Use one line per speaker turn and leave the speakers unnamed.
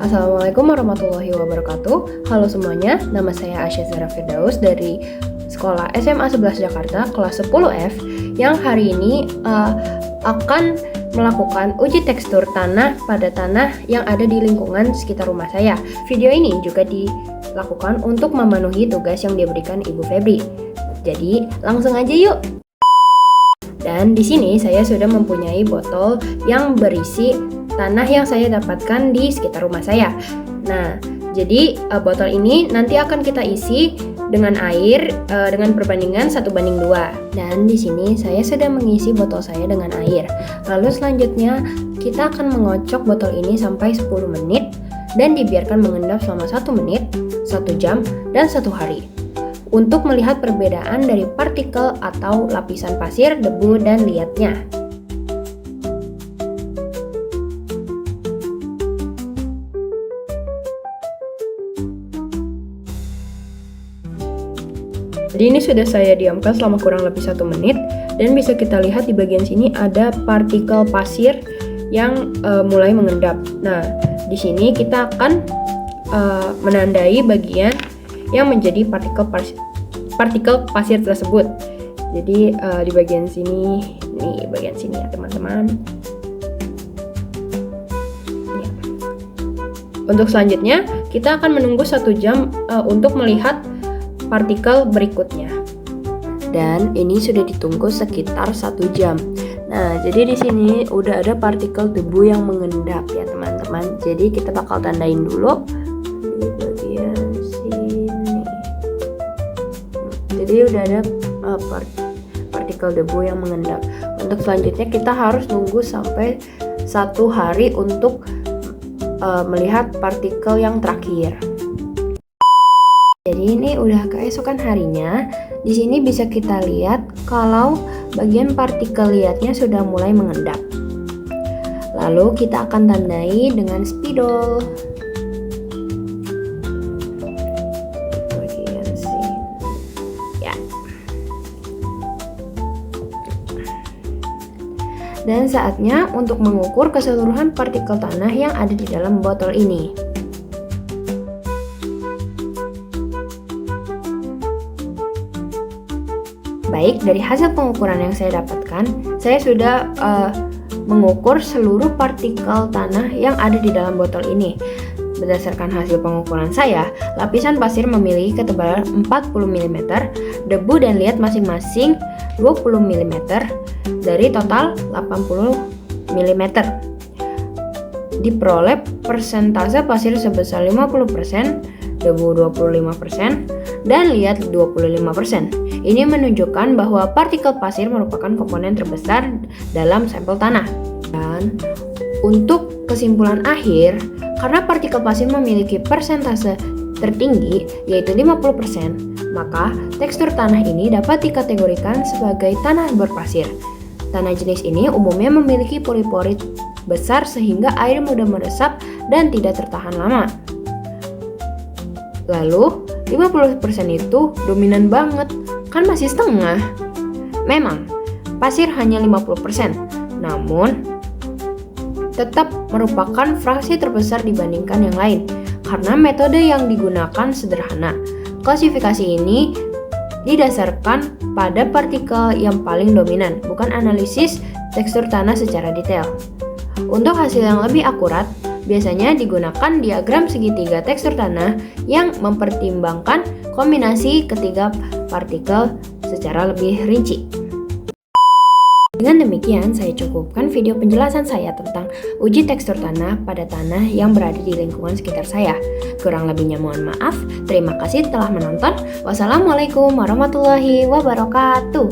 Assalamualaikum warahmatullahi wabarakatuh. Halo semuanya, nama saya Asya Zara Firdaus dari Sekolah SMA 11 Jakarta kelas 10F yang hari ini akan melakukan uji tekstur tanah pada tanah yang ada di lingkungan sekitar rumah saya. Video ini juga dilakukan untuk memenuhi tugas yang diberikan Ibu Febri. Jadi, langsung aja yuk. Dan di sini saya sudah mempunyai botol yang berisi tanah yang saya dapatkan di sekitar rumah saya. Nah, jadi botol ini nanti akan kita isi dengan air dengan perbandingan 1:2. Dan di sini saya sudah mengisi botol saya dengan air. Lalu selanjutnya kita akan mengocok botol ini sampai 10 menit dan dibiarkan mengendap selama 1 menit, 1 jam, dan 1 hari. Untuk melihat perbedaan dari partikel atau lapisan pasir, debu, dan liatnya. Jadi ini sudah saya diamkan selama kurang lebih 1 menit dan bisa kita lihat di bagian sini ada partikel pasir yang mulai mengendap. Nah, di sini kita akan menandai bagian yang menjadi partikel pasir tersebut. Jadi di bagian sini, nih bagian sini ya teman-teman. Ya. Untuk selanjutnya kita akan menunggu 1 jam untuk melihat partikel berikutnya. Dan ini sudah ditunggu sekitar 1 jam. Nah, jadi di sini udah ada partikel debu yang mengendap ya teman-teman. Jadi kita bakal tandain dulu di bagian sini. Jadi udah ada partikel debu yang mengendap. Untuk selanjutnya kita harus nunggu sampai 1 hari untuk melihat partikel yang terakhir. Jadi ini udah keesokan harinya. Di sini bisa kita lihat kalau bagian partikel liatnya sudah mulai mengendap. Lalu kita akan tandai dengan spidol. Bagian sini. Ya. Dan saatnya untuk mengukur keseluruhan partikel tanah yang ada di dalam botol ini. Baik, dari hasil pengukuran yang saya dapatkan, saya sudah mengukur seluruh partikel tanah yang ada di dalam botol ini. Berdasarkan hasil pengukuran saya, lapisan pasir memiliki ketebalan 40 mm, debu dan liat masing-masing 20 mm, dari total 80 mm. Diperoleh persentase pasir sebesar 50%, debu 25%, dan liat 25%. Ini menunjukkan bahwa partikel pasir merupakan komponen terbesar dalam sampel tanah. Dan untuk kesimpulan akhir, karena partikel pasir memiliki persentase tertinggi yaitu 50%, maka tekstur tanah ini dapat dikategorikan sebagai tanah berpasir. Tanah jenis ini umumnya memiliki pori-pori besar sehingga air mudah meresap dan tidak tertahan lama. Lalu 50% itu dominan banget, kan masih setengah. Memang, pasir hanya 50%, namun tetap merupakan fraksi terbesar dibandingkan yang lain, karena metode yang digunakan sederhana. Klasifikasi ini didasarkan pada partikel yang paling dominan, bukan analisis tekstur tanah secara detail. Untuk hasil yang lebih akurat, biasanya digunakan diagram segitiga tekstur tanah yang mempertimbangkan kombinasi ketiga partikel secara lebih rinci. Dengan demikian, saya cukupkan video penjelasan saya tentang uji tekstur tanah pada tanah yang berada di lingkungan sekitar saya. Kurang lebihnya mohon maaf. Terima kasih telah menonton. Wassalamualaikum warahmatullahi wabarakatuh.